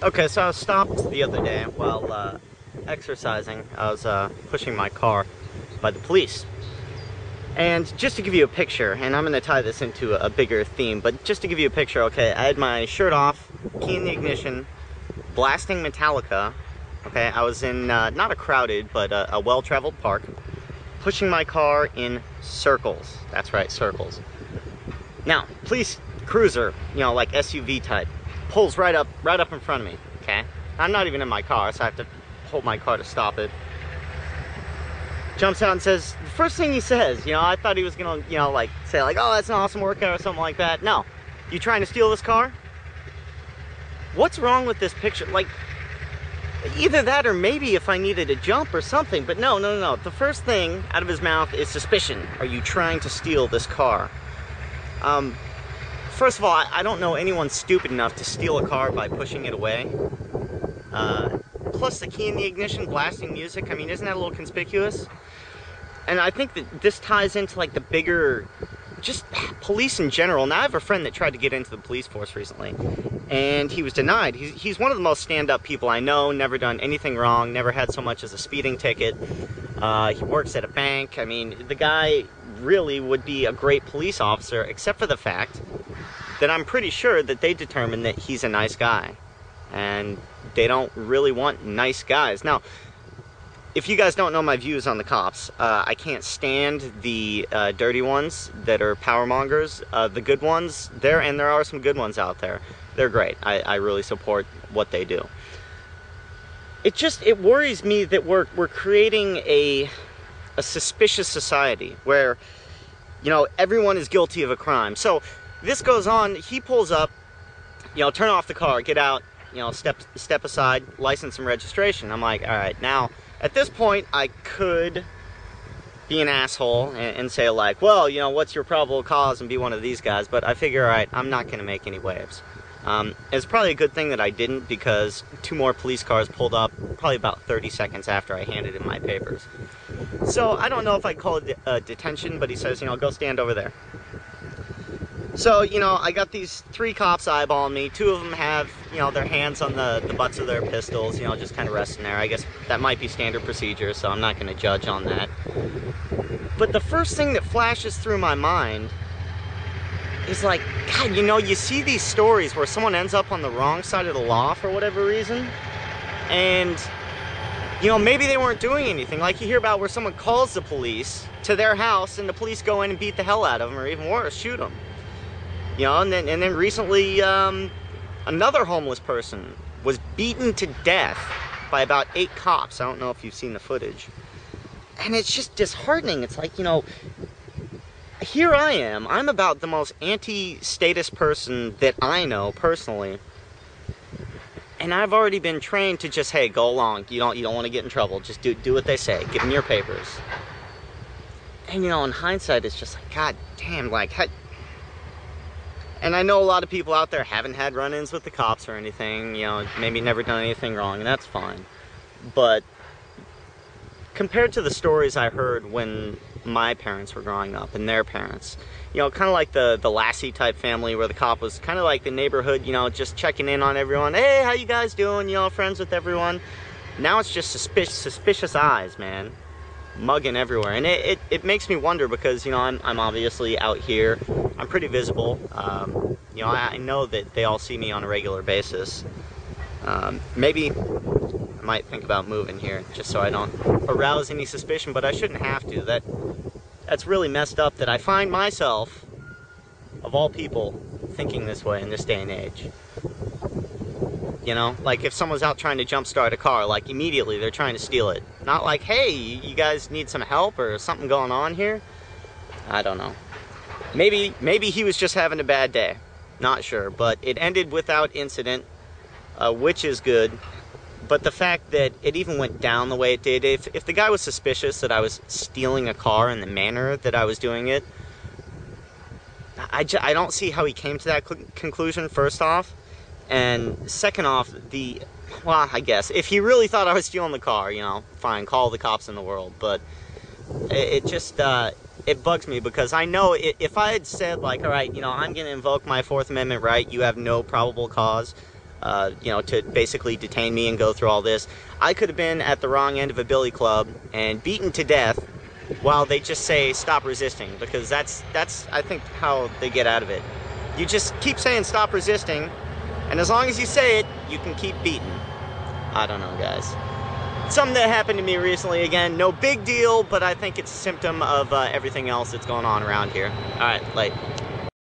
Okay, so I was stopped the other day while exercising. I was pushing my car by the police. And just to give you a picture, and I'm going to tie this into a bigger theme, but just to give you a picture, okay, I had my shirt off, key in the ignition, blasting Metallica. Okay, I was in not a crowded, but a well-traveled park, pushing my car in circles. That's right, circles. Now, police cruiser, you know, like SUV type, pulls right up in front of me, okay? I'm not even in my car, so I have to hold my car to stop it. Jumps out and says, the first thing he says, you know, I thought he was gonna, you know, like, say like, oh, that's an awesome workout or something like that. No. You trying to steal this car? What's wrong with this picture? Like, either that or maybe if I needed a jump or something, but no. The first thing out of his mouth is suspicion. Are you trying to steal this car? First of all, I don't know anyone stupid enough to steal a car by pushing it away. Plus the key in the ignition, blasting music, I mean, isn't that a little conspicuous? And I think that this ties into like the bigger, just police in general. Now I have a friend that tried to get into the police force recently, and he was denied. He's one of the most stand-up people I know, never done anything wrong, never had so much as a speeding ticket. He works at a bank. I mean, the guy really would be a great police officer, except for the fact that I'm pretty sure that they determined that he's a nice guy. And they don't really want nice guys. Now, if you guys don't know my views on the cops, I can't stand the dirty ones that are power mongers. The good ones, there are some good ones out there. They're great. I really support what they do. It worries me that we're creating a suspicious society where, you know, everyone is guilty of a crime. So this goes on, he pulls up, you know, turn off the car, get out, you know, step aside, license and registration. I'm like, all right, now, at this point, I could be an asshole and say like, well, you know, what's your probable cause, and be one of these guys, but I figure, all right, I'm not going to make any waves. It's probably a good thing that I didn't, because 2 more police cars pulled up probably about 30 seconds after I handed in my papers. So I don't know if I'd call it a detention, but he says, you know, go stand over there. So, you know, I got these 3 cops eyeballing me. 2 of them have, you know, their hands on the butts of their pistols, you know, just kind of resting there. I guess that might be standard procedure, so I'm not going to judge on that. But the first thing that flashes through my mind is like, God, you know, you see these stories where someone ends up on the wrong side of the law for whatever reason, and, you know, maybe they weren't doing anything. Like you hear about where someone calls the police to their house, and the police go in and beat the hell out of them, or even worse, shoot them. You know, and then recently, another homeless person was beaten to death by about 8 cops. I don't know if you've seen the footage. And it's just disheartening. It's like, you know, here I am. I'm about the most anti-status person that I know personally. And I've already been trained to just, hey, go along. You don't want to get in trouble. Just do what they say. Give them your papers. And, you know, in hindsight, it's just like, God damn, like, and I know a lot of people out there haven't had run-ins with the cops or anything, you know, maybe never done anything wrong, and that's fine. But compared to the stories I heard when my parents were growing up and their parents, you know, kind of like the Lassie type family where the cop was kind of like the neighborhood, you know, just checking in on everyone. Hey, how you guys doing? You know, friends with everyone. Now it's just suspicious eyes, man. Mugging everywhere, and it makes me wonder, because, you know, I'm obviously out here, I'm pretty visible, you know, I know that they all see me on a regular basis. Maybe I might think about moving here just so I don't arouse any suspicion, but I shouldn't have to. That's really messed up that I find myself, of all people, thinking this way in this day and age. You know, like if someone's out trying to jumpstart a car, like immediately they're trying to steal it. Not like, hey, you guys need some help or something going on here? I don't know. Maybe he was just having a bad day. Not sure, but it ended without incident, which is good. But the fact that it even went down the way it did, if the guy was suspicious that I was stealing a car in the manner that I was doing it, I don't see how he came to that conclusion, first off. And second off, well, I guess, if he really thought I was stealing the car, you know, fine, call the cops in the world. But it just, it bugs me, because I know if I had said, like, all right, you know, I'm going to invoke my 4th Amendment right, you have no probable cause, you know, to basically detain me and go through all this. I could have been at the wrong end of a billy club and beaten to death while they just say stop resisting, because that's I think how they get out of it. You just keep saying stop resisting, and as long as you say it, you can keep beating. I don't know, guys. Something that happened to me recently, again, no big deal, but I think it's a symptom of everything else that's going on around here. Alright, late.